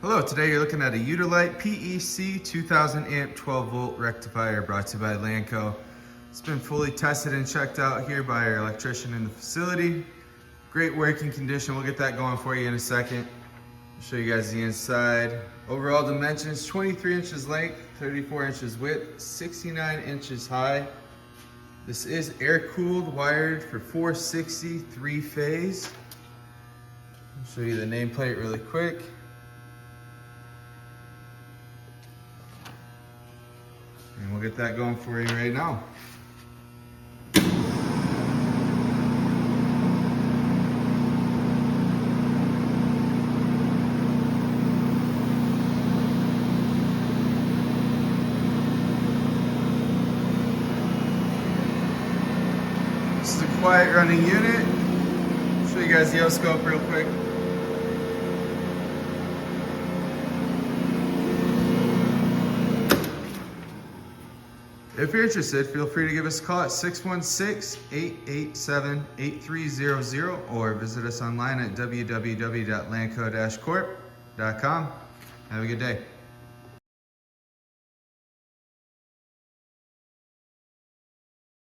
Hello, today you're looking at a Udylite PEC 2000 amp 12 volt rectifier brought to you by Lanco. It's been fully tested and checked out here by our electrician in the facility. Great working condition. We'll get that going for you in a second. I'll show you guys the inside. Overall dimensions, 23 inches length, 34 inches width, 69 inches high. This is air cooled, wired for 460 3-phase. I'll show you the nameplate really quick. And we'll get that going for you right now. This is a quiet running unit. I'll show you guys the O-scope real quick. If you're interested, feel free to give us a call at 616-887-8300 or visit us online at www.lanco-corp.com. Have a good day.